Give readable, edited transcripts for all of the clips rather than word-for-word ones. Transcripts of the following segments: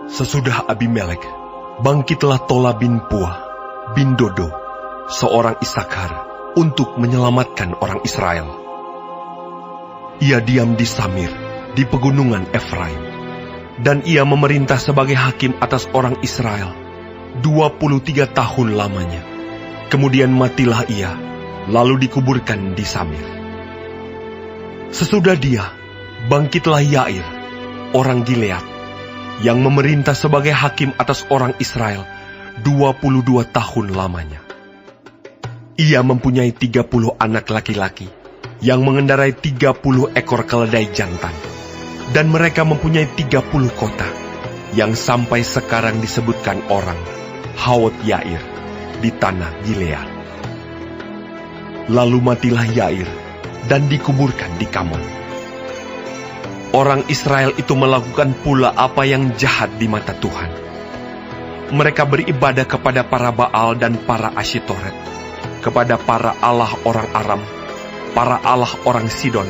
Sesudah Abimelek, bangkitlah Tola bin Puah bin Dodo, seorang Isakar, untuk menyelamatkan orang Israel. Ia diam di Samir, di pegunungan Efraim, dan ia memerintah sebagai hakim atas orang Israel 23 tahun lamanya. Kemudian matilah ia, lalu dikuburkan di Samir. Sesudah dia, bangkitlah Yair, orang Gilead, yang memerintah sebagai hakim atas orang Israel 22 tahun lamanya. Ia mempunyai 30 anak laki-laki, yang mengendarai 30 ekor keledai jantan, dan mereka mempunyai 30 kota, yang sampai sekarang disebutkan orang Hawot Yair di tanah Gilead. Lalu matilah Yair, dan dikuburkan di Kamon. Orang Israel itu melakukan pula apa yang jahat di mata Tuhan. Mereka beribadah kepada para Baal dan para Asyitoret, kepada para allah orang Aram, para allah orang Sidon,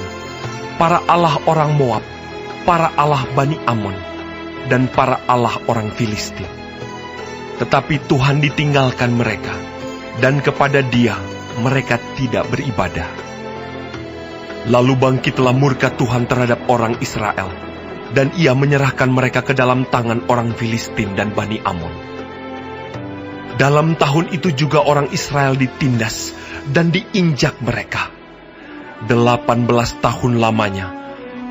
para allah orang Moab, para allah Bani Amon, dan para allah orang Filistin. Tetapi Tuhan ditinggalkan mereka, dan kepada Dia mereka tidak beribadah. Lalu bangkitlah murka Tuhan terhadap orang Israel, dan Ia menyerahkan mereka ke dalam tangan orang Filistin dan Bani Amon. Dalam tahun itu juga orang Israel ditindas dan diinjak mereka. 18 tahun lamanya,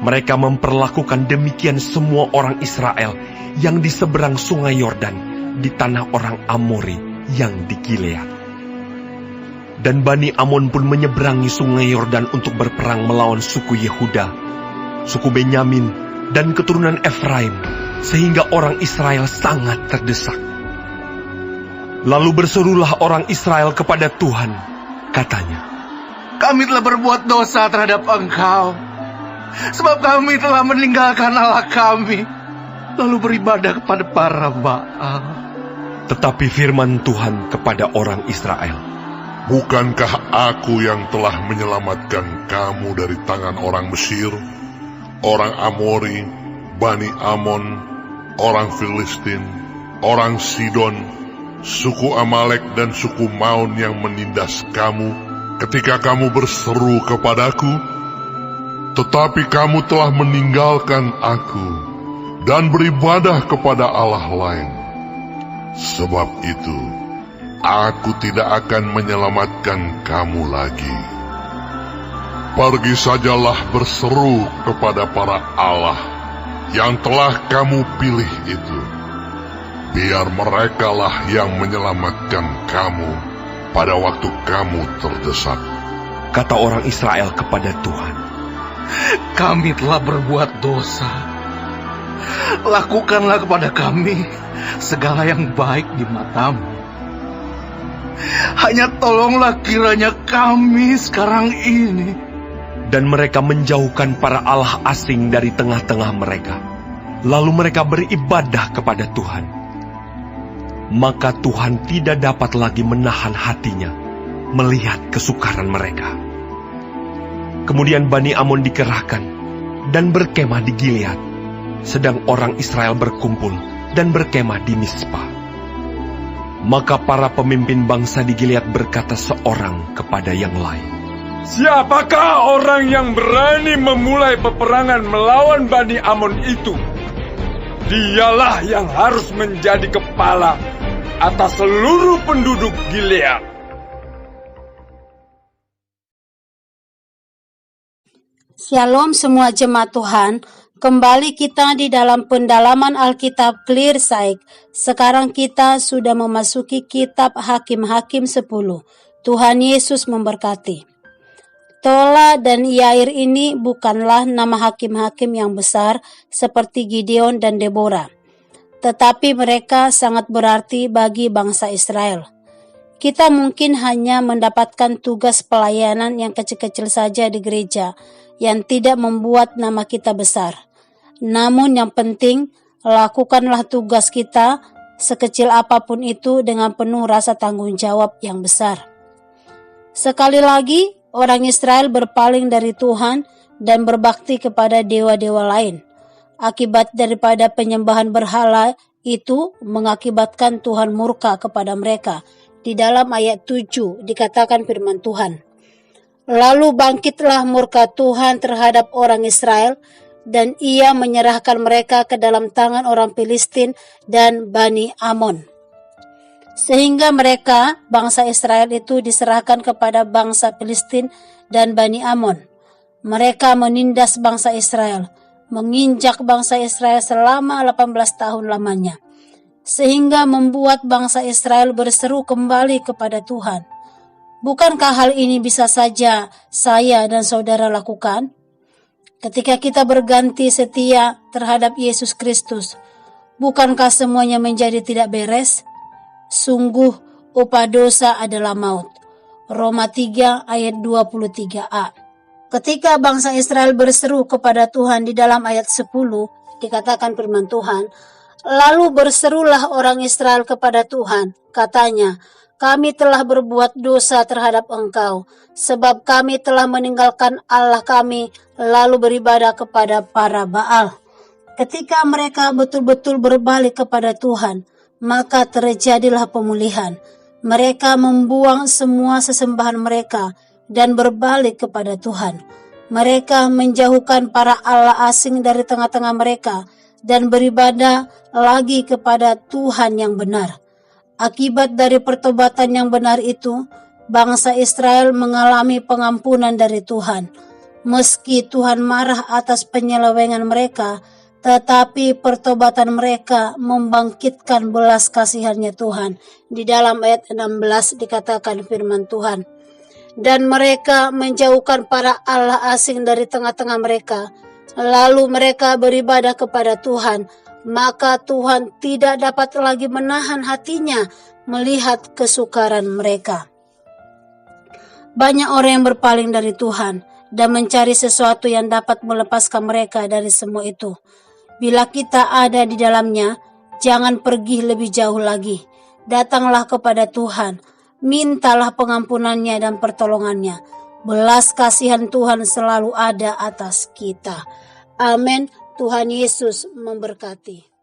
mereka memperlakukan demikian semua orang Israel yang di seberang sungai Yordan, di tanah orang Amori yang di Gilead. Dan Bani Amon pun menyeberangi sungai Yordan untuk berperang melawan suku Yehuda, suku Benyamin, dan keturunan Efraim, sehingga orang Israel sangat terdesak. Lalu berserulah orang Israel kepada Tuhan, katanya, "Kami telah berbuat dosa terhadap Engkau, sebab kami telah meninggalkan Allah kami, lalu beribadah kepada para Baal." Tetapi firman Tuhan kepada orang Israel, "Bukankah aku yang telah menyelamatkan kamu dari tangan orang Mesir, orang Amori, Bani Amon, orang Filistin, orang Sidon, suku Amalek dan suku Maon yang menindas kamu ketika kamu berseru kepadaku? Tetapi kamu telah meninggalkan aku dan beribadah kepada Allah lain. Sebab itu, aku tidak akan menyelamatkan kamu lagi. Pergi sajalah berseru kepada para Allah yang telah kamu pilih itu. Biar merekalah yang menyelamatkan kamu pada waktu kamu terdesak." Kata orang Israel kepada Tuhan, "Kami telah berbuat dosa. Lakukanlah kepada kami segala yang baik di matamu. Hanya tolonglah kiranya kami sekarang ini." Dan mereka menjauhkan para allah asing dari tengah-tengah mereka. Lalu mereka beribadah kepada Tuhan. Maka Tuhan tidak dapat lagi menahan hatinya melihat kesukaran mereka. Kemudian Bani Amon dikerahkan dan berkemah di Gilead, sedang orang Israel berkumpul dan berkemah di Mispa. Maka para pemimpin bangsa di Gilead berkata seorang kepada yang lain, "Siapakah orang yang berani memulai peperangan melawan Bani Amon itu? Dialah yang harus menjadi kepala atas seluruh penduduk Gilead." Shalom semua jemaat Tuhan. Kembali kita di dalam pendalaman Alkitab Clear Sight. Sekarang kita sudah memasuki kitab Hakim-Hakim 10. Tuhan Yesus memberkati. Tola dan Yair ini bukanlah nama hakim-hakim yang besar seperti Gideon dan Deborah, tetapi mereka sangat berarti bagi bangsa Israel. Kita mungkin hanya mendapatkan tugas pelayanan yang kecil-kecil saja di gereja, yang tidak membuat nama kita besar. Namun yang penting, lakukanlah tugas kita, sekecil apapun itu, dengan penuh rasa tanggung jawab yang besar. Sekali lagi, orang Israel berpaling dari Tuhan dan berbakti kepada dewa-dewa lain. Akibat daripada penyembahan berhala Itu mengakibatkan Tuhan murka kepada mereka. Di dalam ayat 7 dikatakan firman Tuhan, lalu bangkitlah murka Tuhan terhadap orang Israel, dan ia menyerahkan mereka ke dalam tangan orang Filistin dan Bani Amon. Sehingga mereka, bangsa Israel itu diserahkan kepada bangsa Filistin dan Bani Amon. Mereka menindas bangsa Israel, menginjak bangsa Israel selama 18 tahun lamanya, sehingga membuat bangsa Israel berseru kembali kepada Tuhan. Bukankah hal ini bisa saja saya dan saudara lakukan? Ketika kita berganti setia terhadap Yesus Kristus, bukankah semuanya menjadi tidak beres? Sungguh upah dosa adalah maut. Roma 3 ayat 23a. Ketika bangsa Israel berseru kepada Tuhan di dalam ayat 10, dikatakan firman Tuhan, lalu berserulah orang Israel kepada Tuhan, katanya, kami telah berbuat dosa terhadap Engkau, sebab kami telah meninggalkan Allah kami, lalu beribadah kepada para Baal. Ketika mereka betul-betul berbalik kepada Tuhan, maka terjadilah pemulihan. Mereka membuang semua sesembahan mereka dan berbalik kepada Tuhan. Mereka menjauhkan para allah asing dari tengah-tengah mereka dan beribadah lagi kepada Tuhan yang benar. Akibat dari pertobatan yang benar itu, bangsa Israel mengalami pengampunan dari Tuhan. Meski Tuhan marah atas penyelewengan mereka, tetapi pertobatan mereka membangkitkan belas kasihannya Tuhan. Di dalam ayat 16 dikatakan firman Tuhan, dan mereka menjauhkan para allah asing dari tengah-tengah mereka, lalu mereka beribadah kepada Tuhan. Maka Tuhan tidak dapat lagi menahan hatinya melihat kesukaran mereka. Banyak orang yang berpaling dari Tuhan dan mencari sesuatu yang dapat melepaskan mereka dari semua itu. Bila kita ada di dalamnya, jangan pergi lebih jauh lagi. Datanglah kepada Tuhan, mintalah pengampunannya dan pertolongannya. Belas kasihan Tuhan selalu ada atas kita. Amin. Tuhan Yesus memberkati.